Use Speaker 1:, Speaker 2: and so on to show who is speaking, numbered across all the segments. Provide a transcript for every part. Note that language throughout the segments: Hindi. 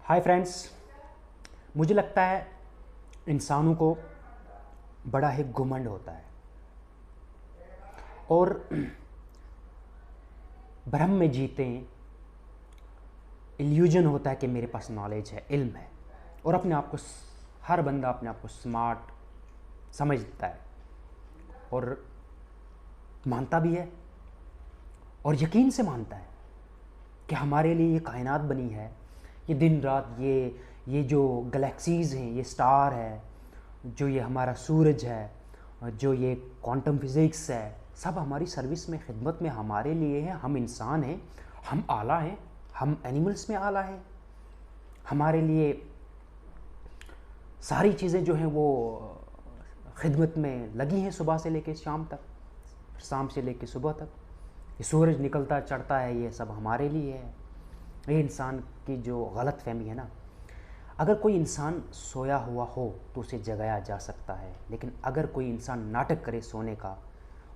Speaker 1: Hi friends. मुझे लगता है इंसानों को बड़ा ही घुमंड होता है और भ्रम में जीते हैं। इल्यूजन होता है कि मेरे पास नॉलेज है, इल्म है, और अपने आप को हर बंदा अपने आप को स्मार्ट समझता है और मानता भी है और यकीन से मानता है कि हमारे लिए ये कायनात बनी है, ये दिन रात, ये जो गैलेक्सीज़ हैं, ये स्टार है, जो ये हमारा सूरज है, जो ये क्वांटम फिज़िक्स है, सब हमारी सर्विस में, खिदमत में हमारे लिए है। हम इंसान हैं, हम आला हैं, हम एनिमल्स में आला हैं। हमारे लिए सारी चीज़ें जो हैं वो खिदमत में लगी हैं, सुबह से लेकर शाम तक, शाम से लेकर सुबह तक। ये सूरज निकलता चढ़ता है, ये सब हमारे लिए है। ये इंसान की जो गलत फहमी है ना, अगर कोई इंसान सोया हुआ हो तो उसे जगाया जा सकता है, लेकिन अगर कोई इंसान नाटक करे सोने का,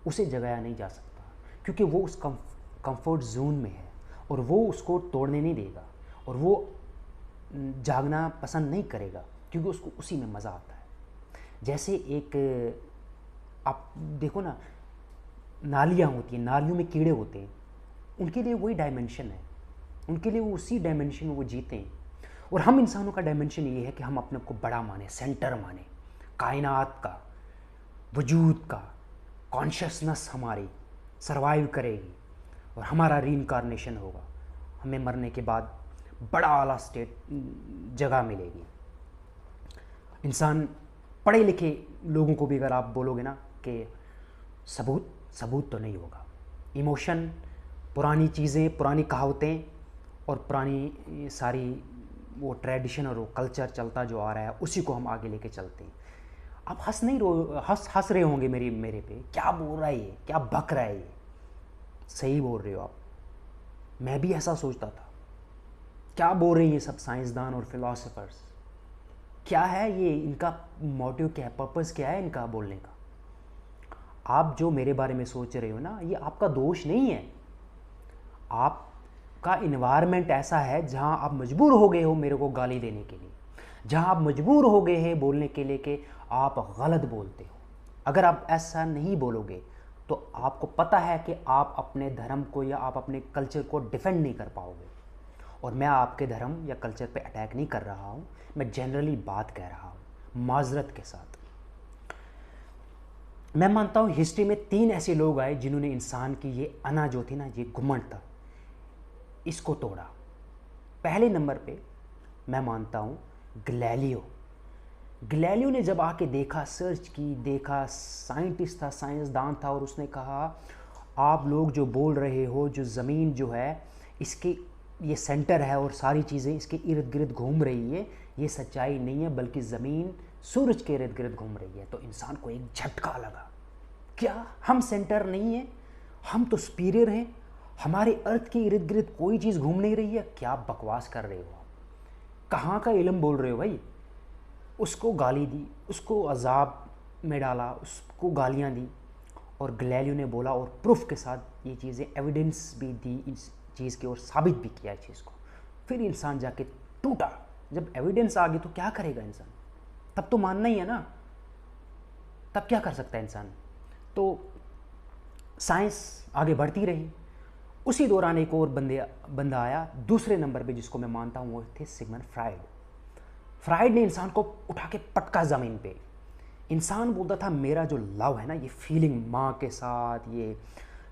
Speaker 1: उसे जगाया नहीं जा सकता, क्योंकि वो उस कंफर्ट जोन में है और वो उसको तोड़ने नहीं देगा और वो जागना पसंद नहीं करेगा, क्योंकि उसको उसी में मज़ा आता है। जैसे एक, आप देखो ना, नालियाँ होती हैं, नालियों में कीड़े होते हैं, उनके लिए वही डायमेंशन है, उनके लिए वो उसी डायमेंशन में वो जीते हैं। और हम इंसानों का डायमेंशन ये है कि हम अपने को बड़ा माने, सेंटर माने, कायनात का, वजूद का, कॉन्शियसनेस हमारी सरवाइव करेगी और हमारा रीइंकारनेशन होगा। हमें मरने के बाद बड़ा आला स्टेट जगह मिलेगी। इंसान पढ़े लिखे लोगों को भी अगर आप बोलोगे ना कि सबूत तो नहीं होगा। इमोशन, पुरानी चीज़ें, पुरानी कहावतें और पुरानी सारी वो ट्रेडिशन और वो कल्चर चलता जो आ रहा है, उसी को हम आगे लेके चलते हैं। आप हंस रहे होंगे मेरे पे, क्या बोल रहा है ये, क्या बक रहा है ये। सही बोल रहे हो आप, मैं भी ऐसा सोचता था, क्या बोल रहे हैं ये सब साइंसदान और फिलोसोफर्स, क्या है ये, इनका मोटिव क्या है, पर्पस क्या है इनका बोलने का। आप जो मेरे बारे में सोच रहे हो ना, ये आपका दोष नहीं है। आपका इन्वायरमेंट ऐसा है जहां आप मजबूर हो गए हो मेरे को गाली देने के लिए, जहां आप मजबूर हो गए हैं बोलने के लिए कि आप गलत बोलते हो। अगर आप ऐसा नहीं बोलोगे तो आपको पता है कि आप अपने धर्म को या आप अपने कल्चर को डिफेंड नहीं कर पाओगे। और मैं आपके धर्म या कल्चर पे अटैक नहीं कर रहा हूँ, मैं जनरली बात कह रहा हूँ माजरत के साथ। मैं मानता हूँ हिस्ट्री में 3 ऐसे लोग आए जिन्होंने इंसान की ये अना जो थी ना, ये घुमंड था, इसको तोड़ा। पहले नंबर पे मैं मानता हूँ गैलीलियो। गैलीलियो ने जब आके देखा, सर्च की, देखा, साइंटिस्ट था, साइंसदान था, और उसने कहा आप लोग जो बोल रहे हो, जो ज़मीन जो है इसके ये सेंटर है और सारी चीज़ें इसके इर्द गिर्द घूम रही है, ये सच्चाई नहीं है, बल्कि ज़मीन सूरज के इर्द गिर्द घूम रही है। तो इंसान को एक झटका लगा, क्या हम सेंटर नहीं है, हम तो सुपीरियर हैं, हमारे अर्थ के इर्द गिर्द कोई चीज़ घूम नहीं रही है। क्या बकवास कर रहे हो आप, कहाँ का इल्म बोल रहे हो भाई। उसको गाली दी, उसको अजाब में डाला, उसको गालियाँ दी, और गैलीलियो ने बोला और प्रूफ के साथ ये चीज़ें, एविडेंस भी दी इस चीज़ की और साबित भी किया इस चीज़ को। फिर इंसान जाके टूटा। जब एविडेंस आ गई तो क्या करेगा इंसान, तब तो मानना ही है ना, तब क्या कर सकता है इंसान। तो साइंस आगे बढ़ती रही। उसी दौरान एक और बंदा आया दूसरे नंबर पे, जिसको मैं मानता हूँ वो थे सिगमंड फ्राइड। फ्राइड ने इंसान को उठा के पटका ज़मीन पे। इंसान बोलता था मेरा जो लव है ना, ये फीलिंग माँ के साथ, ये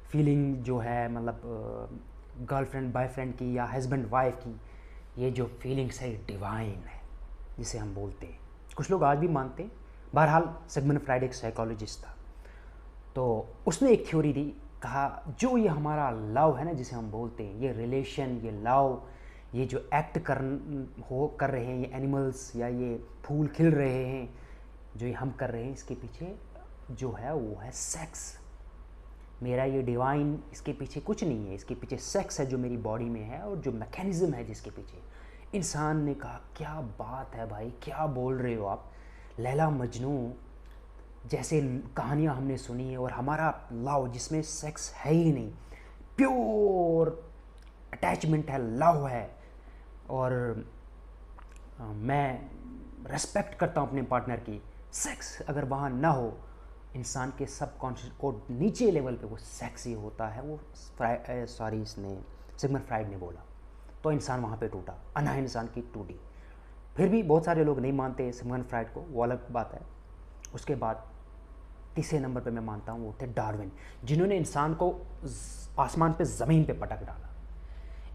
Speaker 1: फीलिंग जो है, मतलब गर्लफ्रेंड बॉयफ्रेंड की या हस्बैंड वाइफ की, ये जो फीलिंग्स है डिवाइन है, जिसे हम बोलते हैं। कुछ लोग आज भी मानते हैं। बहरहाल सिगमंड फ्राइड एक साइकोलॉजिस्ट था, तो उसने एक थ्योरी दी, कहा जो ये हमारा लव है ना, जिसे हम बोलते हैं, ये रिलेशन, ये लव, ये जो एक्ट कर रहे हैं ये एनिमल्स, या ये फूल खिल रहे हैं जो ये हम कर रहे हैं, इसके पीछे जो है वो है सेक्स। मेरा ये डिवाइन, इसके पीछे कुछ नहीं है, इसके पीछे सेक्स है जो मेरी बॉडी में है और जो मैकेनिज़्म है जिसके पीछे। इंसान ने कहा क्या बात है भाई, क्या बोल रहे हो आप। लैला मजनू जैसे कहानियाँ हमने सुनी है, और हमारा लव जिसमें सेक्स है ही नहीं, प्योर अटैचमेंट है, लव है, और मैं रेस्पेक्ट करता हूँ अपने पार्टनर की, सेक्स अगर वहाँ ना हो, इंसान के सबकॉन्शियस को नीचे लेवल पे वो सेक्स ही होता है, वो इसने सिगमंड फ्राइड ने बोला, तो इंसान वहाँ पे टूटा, अना इंसान की टूटी। फिर भी बहुत सारे लोग नहीं मानते सिगमंड फ्राइड को, वो अलग बात है। उसके बाद तीसरे नंबर पे मैं मानता हूँ वो थे डार्विन, जिन्होंने इंसान को आसमान पे ज़मीन पे पटक डाला।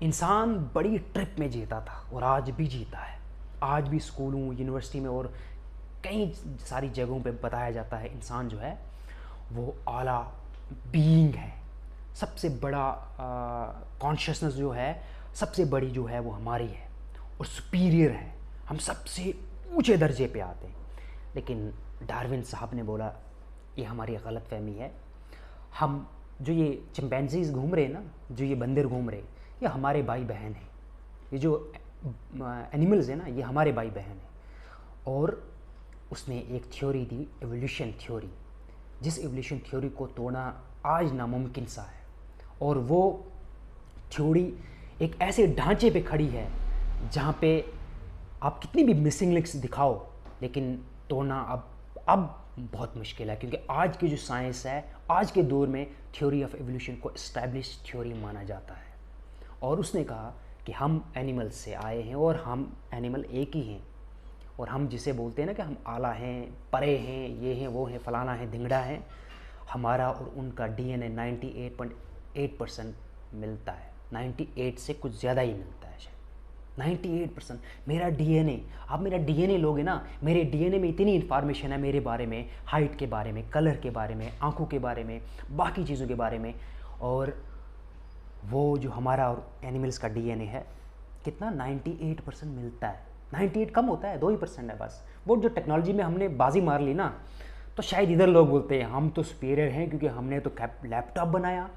Speaker 1: इंसान बड़ी ट्रिप में जीता था और आज भी जीता है। आज भी स्कूलों, यूनिवर्सिटी में और कई सारी जगहों पे बताया जाता है इंसान जो है वो आला बीइंग है, सबसे बड़ा कॉन्शियसनेस जो है, सबसे बड़ी जो है वो हमारी है और सुपीरियर है, हम सबसे ऊंचे दर्जे पे आते हैं। लेकिन डार्विन साहब ने बोला ये हमारी गलतफहमी है, हम जो ये चिंपैंजीज घूम रहे हैं ना, जो ये बंदर घूम रहे हैं, ये हमारे भाई बहन हैं, ये जो एनिमल्स हैं ना ये हमारे भाई बहन हैं। और उसने एक थ्योरी दी, एवोल्यूशन थ्योरी, जिस एवोल्यूशन थ्योरी को तोड़ना आज नामुमकिन सा है। और वो थ्योरी एक ऐसे ढांचे पे खड़ी है जहाँ पे आप कितनी भी मिसिंग लिंक्स दिखाओ, लेकिन तोड़ना अब बहुत मुश्किल है, क्योंकि आज की जो साइंस है, आज के दौर में थ्योरी ऑफ एवोल्यूशन को एस्टैब्लिश थ्योरी माना जाता है। और उसने कहा कि हम एनिमल से आए हैं और हम एनिमल एक ही हैं, और हम जिसे बोलते हैं ना कि हम आला हैं, परे हैं, ये हैं, वो हैं, फलाना है, धिंगड़ा है, हमारा और उनका डीएनए 98.8% मिलता है। 98 से कुछ ज़्यादा ही मिलता है शायद, 98%। मेरा डीएनए, आप मेरा डीएनए लोगे ना, मेरे डीएनए में इतनी इन्फॉर्मेशन है मेरे बारे में, हाइट के बारे में, कलर के बारे में, आंखों के बारे में, बाकी चीज़ों के बारे में। और वो जो हमारा और एनिमल्स का डीएनए है कितना 98% मिलता है। 98 कम होता है, 2% है बस। वो जो टेक्नोलॉजी में हमने बाजी मार ली ना, तो शायद इधर लोग बोलते हैं हम तो सुपीरियर हैं क्योंकि हमने तो लैपटॉप बनाया,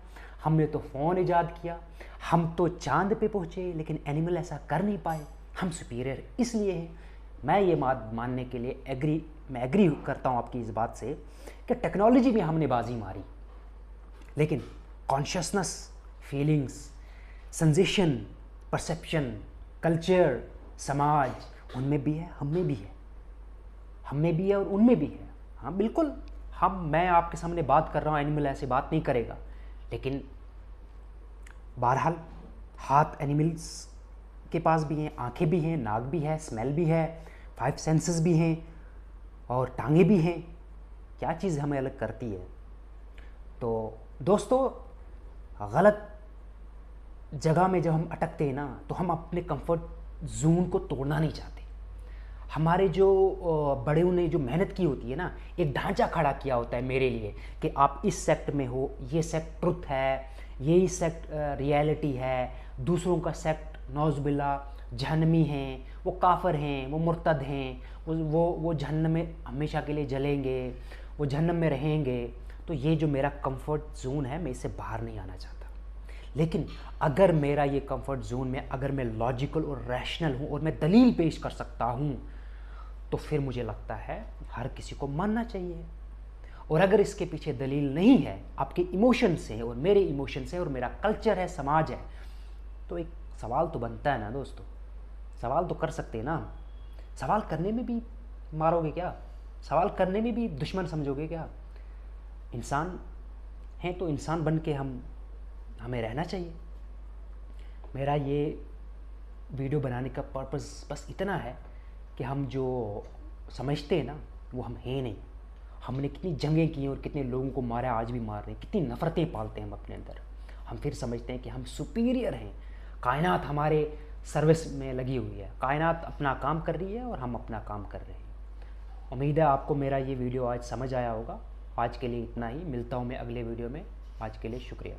Speaker 1: हमने तो फ़ोन ईजाद किया, हम तो चांद पे पहुँचे, लेकिन एनिमल ऐसा कर नहीं पाए, हम सुपीरियर इसलिए हैं। मैं ये बात मानने के लिए एग्री करता हूँ आपकी इस बात से कि टेक्नोलॉजी में हमने बाजी मारी, लेकिन consciousness, feelings, sensation, perception, culture, समाज, उनमें भी है, हम में भी है, हम में भी है और उनमें भी है। हाँ बिल्कुल, मैं आपके सामने बात कर रहा हूँ, एनिमल ऐसे बात नहीं करेगा, लेकिन बहरहाल हाथ एनिमल्स के पास भी हैं, आंखें भी हैं, नाक भी है, स्मेल भी है, 5 सेंसेस भी हैं और टांगे भी हैं। क्या चीज़ हमें अलग करती है? तो दोस्तों, गलत जगह में जब हम अटकते हैं ना, तो हम अपने कंफर्ट जोन को तोड़ना नहीं चाहते। हमारे जो बड़े ने जो मेहनत की होती है ना, एक ढांचा खड़ा किया होता है मेरे लिए कि आप इस सेक्ट में हो, ये सेक्ट ट्रुथ है, यही सेक्ट रियलिटी है, दूसरों का सेक्ट नौज़बिल्ला जहन्नमी हैं, वो काफिर हैं, वो मुर्तद हैं, वो जहन्नम में हमेशा के लिए जलेंगे, वो जहन्नम में रहेंगे। तो ये जो मेरा कंफर्ट जोन है, मैं इससे बाहर नहीं आना चाहता। लेकिन अगर मेरा ये कंफर्ट जोन में अगर मैं लॉजिकल और रैशनल हूँ और मैं दलील पेश कर सकता हूँ, तो फिर मुझे लगता है हर किसी को मानना चाहिए। और अगर इसके पीछे दलील नहीं है, आपके इमोशन से है और मेरे इमोशन से और मेरा कल्चर है, समाज है, तो एक सवाल तो बनता है ना दोस्तों, सवाल तो कर सकते हैं ना। सवाल करने में भी मारोगे क्या? सवाल करने में भी दुश्मन समझोगे क्या? इंसान हैं तो इंसान बन के हमें रहना चाहिए। मेरा ये वीडियो बनाने का पर्पस बस इतना है कि हम जो समझते हैं ना, वो हम हैं नहीं। हमने कितनी जंगें की हैं और कितने लोगों को मारा, आज भी मार रहे हैं, कितनी नफ़रतें पालते हैं हम अपने अंदर। हम फिर समझते हैं कि हम सुपीरियर हैं, कायनात हमारे सर्विस में लगी हुई है, कायनात अपना काम कर रही है और हम अपना काम कर रहे हैं। उम्मीद है आपको मेरा ये वीडियो आज समझ आया होगा। आज के लिए इतना ही, मिलता हूँ मैं अगले वीडियो में। आज के लिए शुक्रिया।